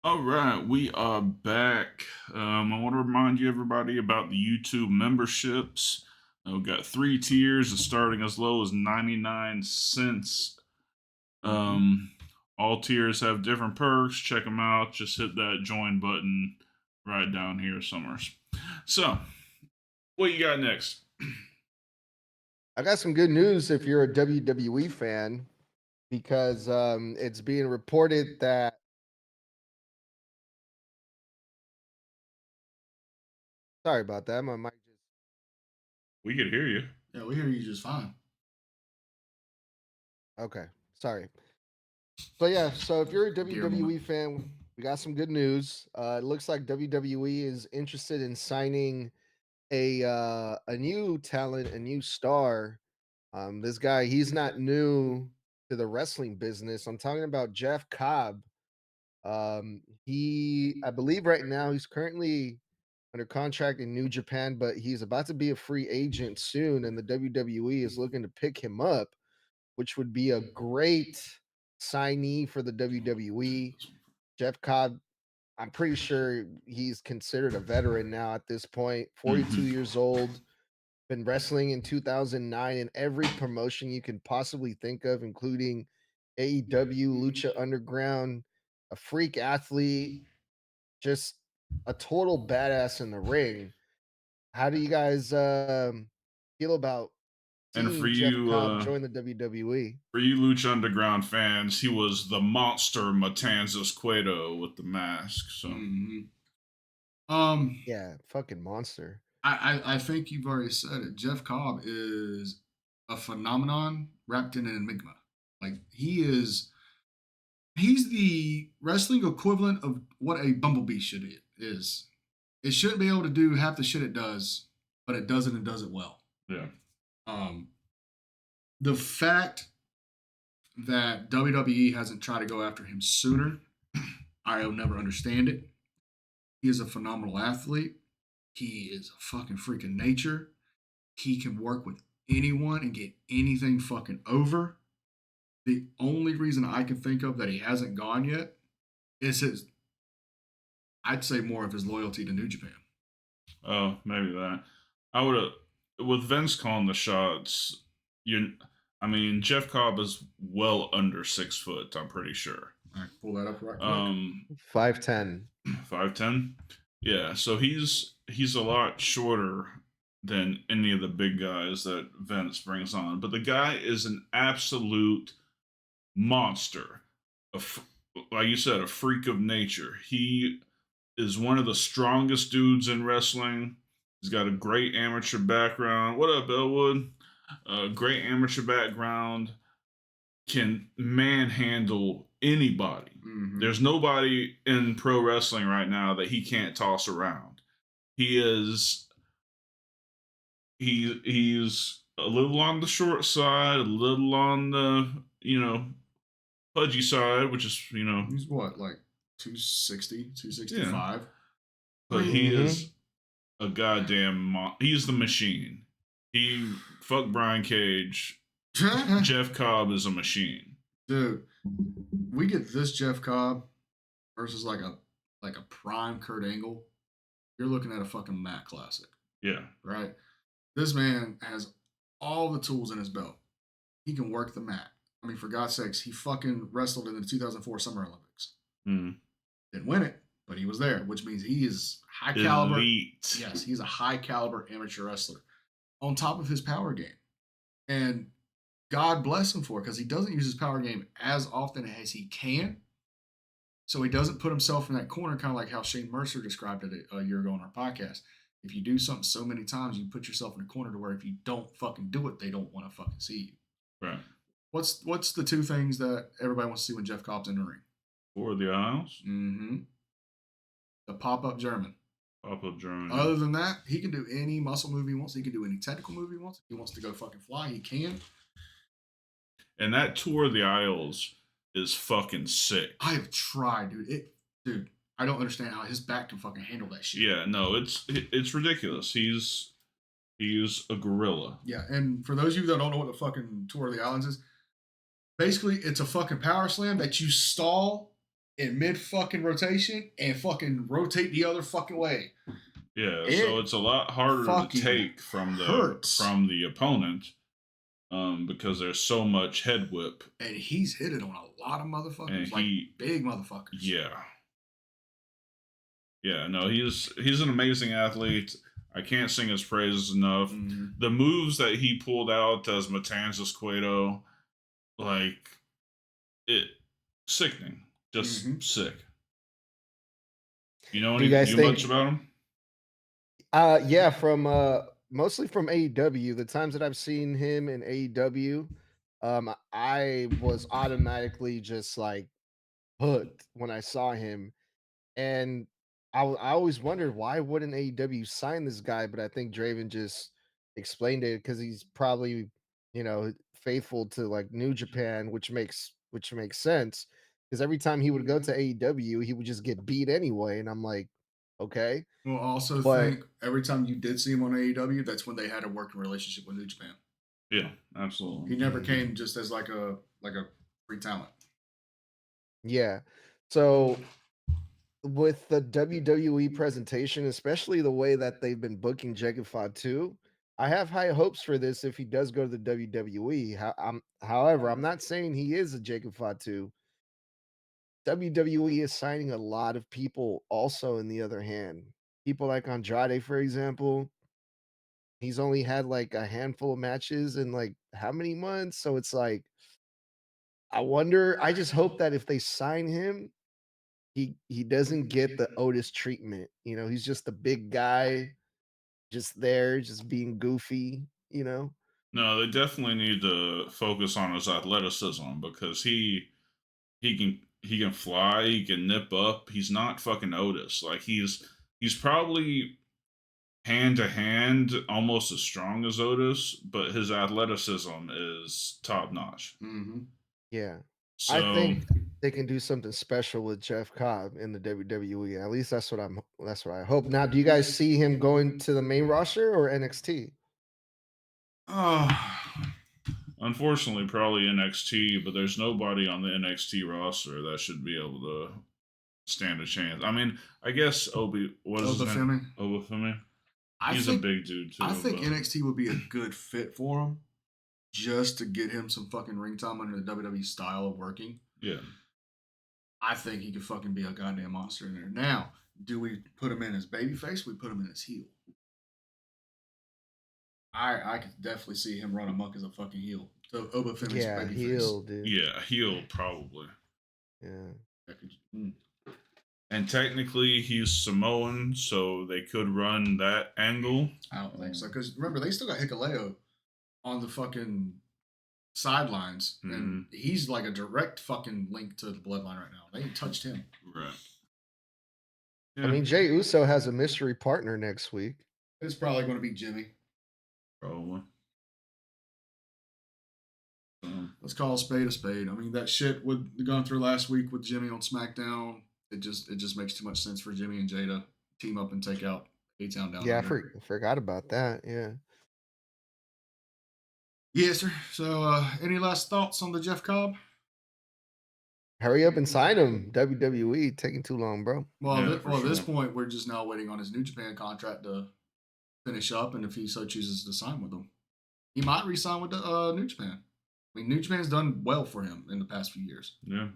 All right, we are back. I want to remind you, everybody, about the YouTube memberships. We've got three tiers, starting as low as 99 cents. Um, all tiers have different perks. Check them out. Just hit that join button right down here somewhere. So, what you got next? I got some good news if you're a WWE fan because it's being reported that sorry about that. My mic just We could hear you. Yeah, we hear you just fine. okay. Sorry. So if you're a Dear moment. WWE fan, we got some good news. It looks like WWE is interested in signing a new talent, a new star. This guy, he's not new to the wrestling business. I'm talking about Jeff Cobb. I believe right now he's currently under contract in New Japan, but he's about to be a free agent soon, and the WWE is looking to pick him up, which would be a great signee for the WWE. Jeff Cobb, I'm pretty sure he's considered a veteran now at this point, 42 Mhm. years old, been wrestling in 2009 in every promotion you can possibly think of, including AEW, Lucha Underground, a freak athlete, just a total badass in the ring. How do you guys feel about And seeing Jeff Cobb join the WWE? for you Lucha Underground fans, he was the monster Matanzas Cueto with the mask. So. hmm Um, Yeah, fucking monster. I think you've already said it. Jeff Cobb is a phenomenon wrapped in an enigma. Like he's the wrestling equivalent of what a bumblebee is. It shouldn't be able to do half the shit it does, but it does it and does it well. Yeah. Um, the fact that WWE hasn't tried to go after him sooner, I'll never understand it. He is a phenomenal athlete. He is a fucking freak of nature. He can work with anyone and get anything fucking over. The only reason I can think of that he hasn't gone yet is I'd say more of his loyalty to New Japan. Oh, maybe that. I would have with Vince calling the shots. You, I mean, Jeff Cobb is well under 6 foot. I'm pretty sure. All right, pull that up right quick. 5'10. 5'10". Yeah, so he's a lot shorter than any of the big guys that Vince brings on. But the guy is an absolute monster. Like you said, a freak of nature. He is one of the strongest dudes in wrestling. He's got a great amateur background. What up, Elwood? Great amateur background. Can manhandle anybody. Mm-hmm. There's nobody in pro wrestling right now that he can't toss around. He is he's a little on the short side, a little on the pudgy side, which is He's what, like 260, yeah. 265? I But mean, he Mm-hmm. is a goddamn he's the machine. He fuck Brian Cage. Jeff Cobb is a machine. dude, we get this Jeff Cobb versus like a prime Kurt Angle. You're looking at a fucking Matt classic, Yeah. right? This man has all the tools in his belt. He can work the mat. I mean, for God's sakes, he fucking wrestled in the 2004 Summer Olympics. Mm. Didn't win it, but he was there, which means he is high caliber. Elite. Yes, he's a high caliber amateur wrestler on top of his power game. And God bless him for it because he doesn't use his power game as often as he can. So he doesn't put himself in that corner, kind of like how Shane Mercer described it a year ago on our podcast. If you do something so many times, you put yourself in a corner to where if you don't fucking do it, they don't want to fucking see you. Right. What's the two things that everybody wants to see when Jeff Cobb's in the ring? For the Isles. Mm-hmm. The pop up German. Pop up Germany. Other than that, he can do any muscle move he wants. He can do any technical move he wants. If he wants to go fucking fly, he can. And that tour of the Isles is fucking sick. I have tried, dude. I don't understand how his back can fucking handle that shit. Yeah, no, it's ridiculous. He's a gorilla. Yeah, and for those of you that don't know what the fucking Tour of the Islands is, basically it's a fucking power slam that you stall in mid fucking rotation and fucking rotate the other fucking way. Yeah, It so it's a lot harder to fucking take from hurts. the opponent, because there's so much head whip, And he's hit it on a lot of motherfuckers, and like big motherfuckers. Yeah, no, he's an amazing athlete. I can't sing his praises enough. Mm-hmm. The moves that he pulled out as Matanzas Cueto, like it, sickening, just sick. You know Do you guys think? much about him? Yeah, from mostly from AEW. The times that I've seen him in AEW, I was automatically just like hooked when I saw him, and I always wondered why wouldn't AEW sign this guy, but I think Draven just explained it because he's probably faithful to like New Japan, which makes sense because every time he would go to AEW, he would just get beat anyway, and I'm like, okay, Well, I also but think every time you did see him on AEW, that's when they had a working relationship with New Japan. Yeah, absolutely. He never came just as like a free talent. yeah. So with the WWE presentation, especially the way that they've been booking Jacob Fatu, I have high hopes for this if he does go to the WWE. However, I'm not saying he is a Jacob Fatu. WWE is signing a lot of people also in the other hand. People like Andrade, for example. He's only had like a handful of matches in like how many months? So it's like, I just hope that if they sign him, he doesn't get the Otis treatment. He's just a big guy, just there, just being goofy. No, they definitely need to focus on his athleticism because he can fly, he can nip up. He's not fucking Otis. Like he's probably hand to hand almost as strong as Otis, but his athleticism is top notch. Mm-hmm. Yeah. I So think they can do something special with Jeff Cobb in the WWE. At least that's what I hope. Now, do you guys see him going to the main roster or NXT? unfortunately, probably NXT, but there's nobody on the NXT roster that should be able to stand a chance. I mean, I guess what is his name? Obafemi. He's a big dude too. I think but NXT would be a good fit for him, just to get him some fucking ring time under the WWE style of working. Yeah. I think he could fucking be a goddamn monster in there. Now, do we put him in as babyface? We put him in as heel. I could definitely see him run amok as a fucking heel. So Obafemi's Yeah, babyface. heel, dude. Yeah, heel probably. Yeah. And technically, he's Samoan, so they could run that angle. I don't think so. Because remember, they still got Hikuleo on the fucking sidelines, and he's like a direct fucking link to the bloodline right now. They ain't touched him. Right. Yeah. I mean, Jey Uso has a mystery partner next week. It's probably going to be Jimmy. Probably. Let's call a spade a spade. I mean, that shit with gone through last week with Jimmy on SmackDown, it just makes too much sense for Jimmy and Jay to team up and take out A-Town down. Yeah, I forgot about that. Yeah. Yes, sir. So, any last thoughts on the Jeff Cobb? Hurry up and sign him. WWE taking too long, bro. Well, at this point, we're just now waiting on his New Japan contract to finish up, and if he so chooses to sign with them, he might re-sign with the New Japan. I mean, New Japan's done well for him in the past few years. Yeah.